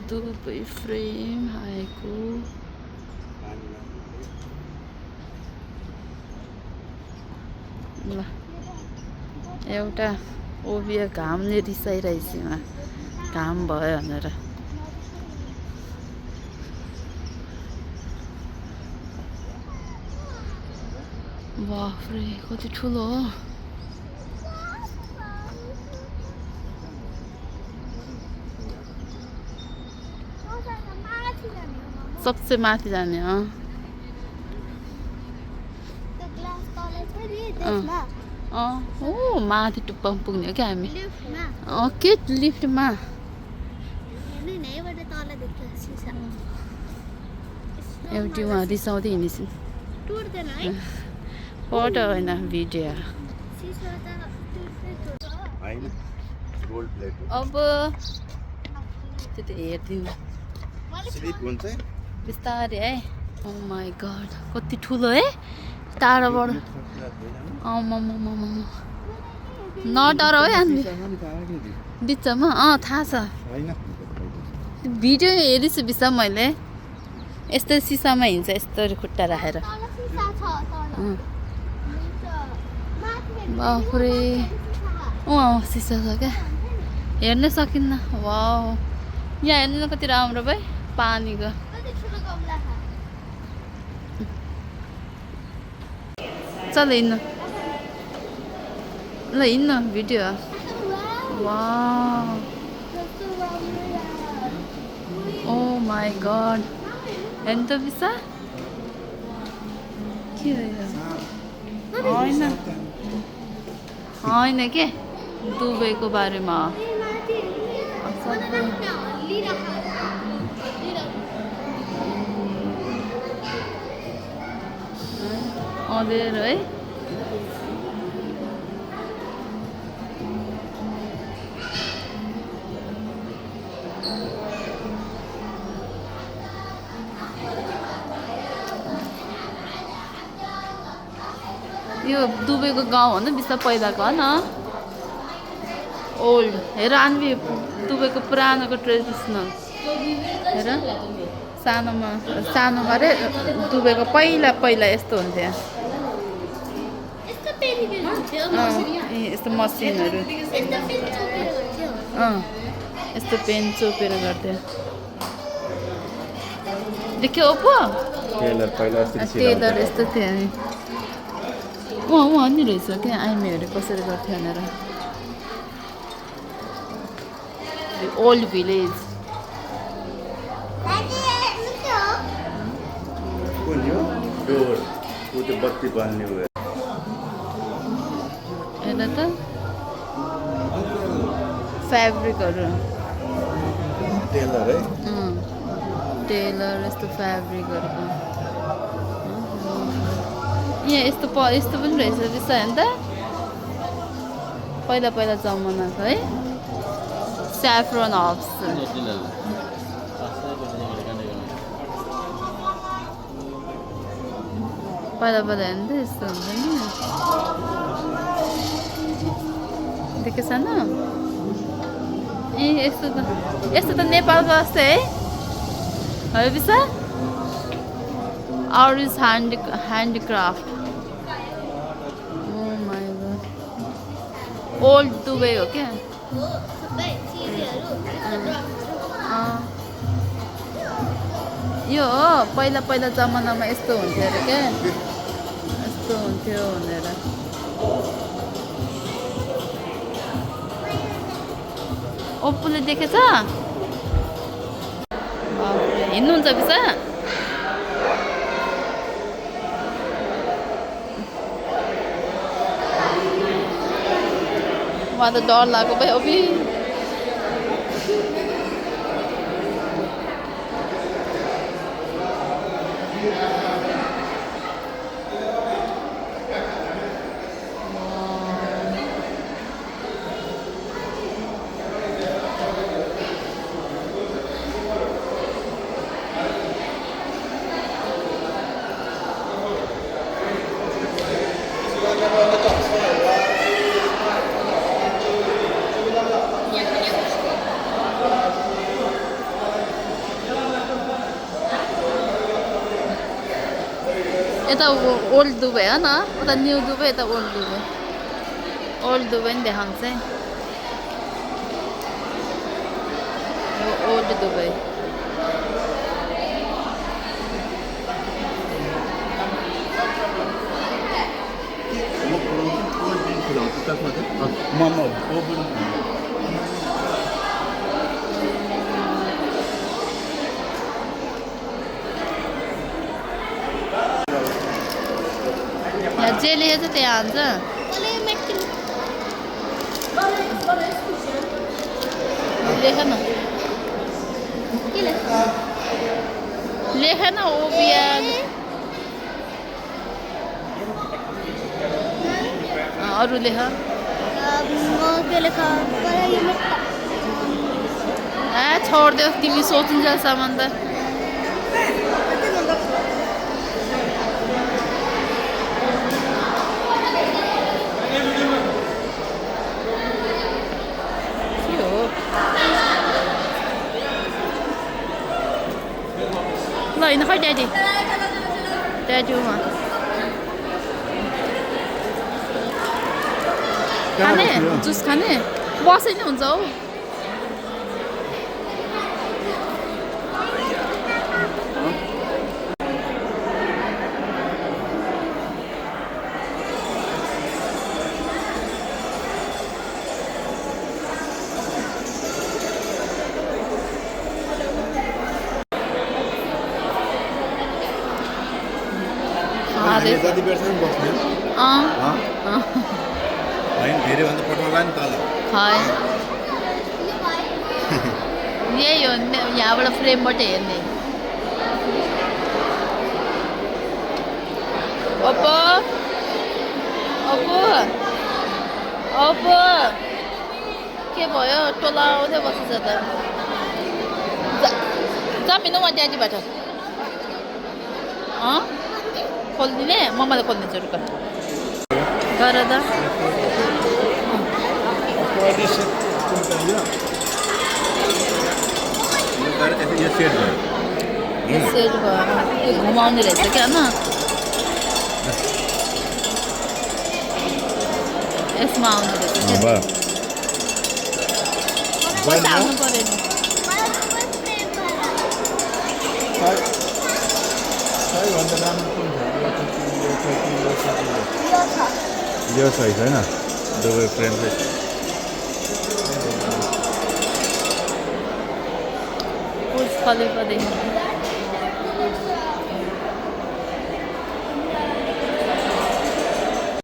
दुबै फ्रेम आएको ल एउटा ओबिया घामले रिसाइरहेछ उहाँ घाम भयो भनेर बाफ्रे कति ठुलो हो सबसे माथि जाने हो ओ माथि टुप्पामा पुग्ने हो क्या हामी के लिफ्टमा एउटी उहाँ रिसाउँदै हिँडिसिन् फोटो होइन भिडियो अब त्यो त हेरिदिनु बिस्तारै है ओ माई गड कति ठुलो है टाढोबाट नडर है अनि बिचमा थाहा छ भिडियो हेरिछु बिचमा मैले यस्तै सिसामा हिँड्छ यस्तो खुट्टा राखेर बाफ्रे सिसा छ क्या हेर्नै सकिन्न वाउ यहाँ हेर्नु न कति राम्रो भाइ पानीको चल हिँड्नु ल हिँड्नु video wow oh my god हेर्नु त बिसा के होइन होइन के दुबईको बारेमा अँधेरो है यो दुबईको गाउँ हो न बिस्तार पहिलाको हो न ओल्ड हेर अन्वी दुबईको पुरानोको ट्रेडिसनल हेर सानोमा अरे दुबईको पहिला पहिला यस्तो हुन्थ्यो यस्तो मसिनहरू यस्तो पेन चोपेर गर्थ्यो देख्यो ओप्पो टेलर यस्तो थियो नि उहाँ नि रहेछ क्या आइमीहरू कसरी गर्थ्यो भनेर ओल्ड भिलेज हेर त फ्याब्रिकहरू टेलर यस्तो फ्याब्रिकहरूको यहाँ यस्तो पनि रहेछ त्यस्तो होइन त पहिला पहिला जमानाको है स्याफ्रन हब्स पहिला पहिला हेर्नु त यस्तो हुन्छ नि देखेछ न ए यस्तो त नेपालको जस्तै है बिसा आउरिज ह्यान्डिक्राफ्ट ओल्ड दुबई हो क्या यो हो पहिला पहिला जमानामा यस्तो हुन्थ्यो अरे क्या यस्तो हुन्थ्यो भनेर ओप्पोले देखेछ हिँड्नुहुन्छ बिसा उहाँ त डर लाग्यो भाइ अबि यता ओल्ड दुबई हो न उता न्यू दुबई यता ओल्ड दुबई नि देखाउँछ ओल्ड दुबई यहाँ जे लेखेको छ त्यहाँ हान्छ लेख न लेख न ओबिया अरू लेख छोड देऊ तिमी सोचिन्छ सामान त ल हिँड खै ड्याडी ड्याडीमा खाने जुस खाने बसै नै हुन्छ हौ जति बेरसम्म बस्ने होइन धेरैभन्दा पठाउला नि तल यही हो यहाँबाट फ्रेमबाट हेर्ने ओप्पो ओप्पो ओप्पो के भयो टोलाउँदै बसेछ त जमिनु म ड्याडीबाट खोलिदिने मम्माले खोलिदिन्छु रुक गर त सेट भयो घुमाउने रहेछ क्या होइन यसमा आउने रहेछ पैसा हाल्नु पऱ्यो नि यो छ होइन दुबई फ्रेम बुर्ज खलिफा देखि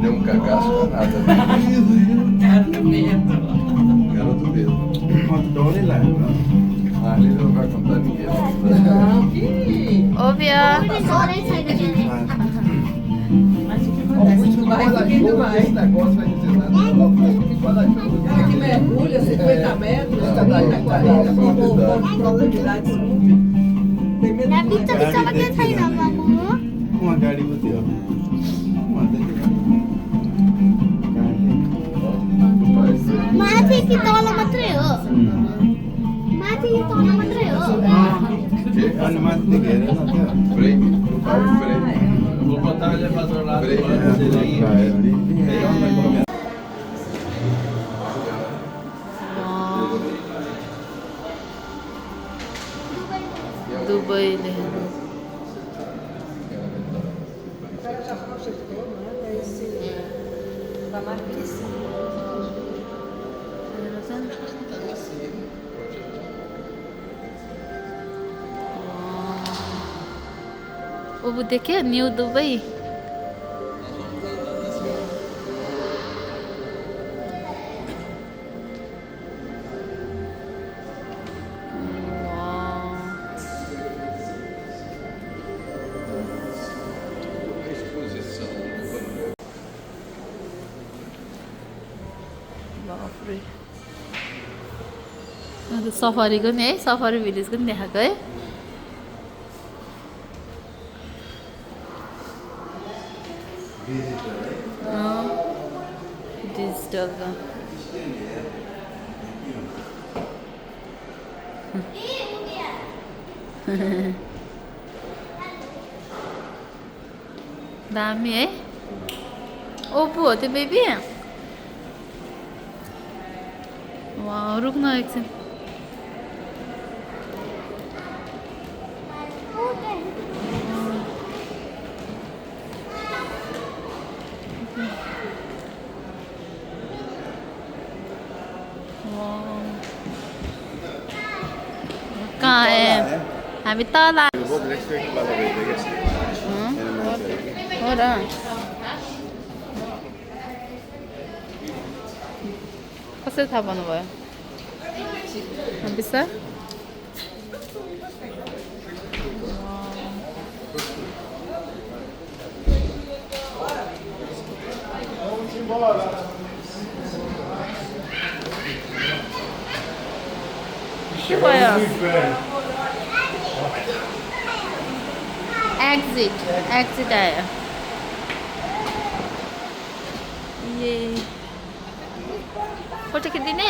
Deu cagaço nada. Garoto mesmo. Adoro lá. Ali não vai contar ninguém. ओबिया Muito corajoso, esse negócio vai dizer nada. Muito corajoso. Que mergulha 50 metros, probabilidade उहाँ गाडी पो थियो माथि कि तल मात्रै हो माथि कि तल मात्रै हो अनि माथि घेरेन त्यो Frame. Frame. Vou botar ele pra outro lado. Dubai वो देखे न्यू दुबई बाफरे सफारीको नि है सफारी भिलेजको नि देखाएको है डिजिटल दामी है ओप्पो हो त्यो बेबी वा रुक्न एकछिन कहाँ है हामी तल हो र कसरी थाहा पाउनुभयो बिस्तार के भयो एक्जिट आयो ये फोटो खिचिदिने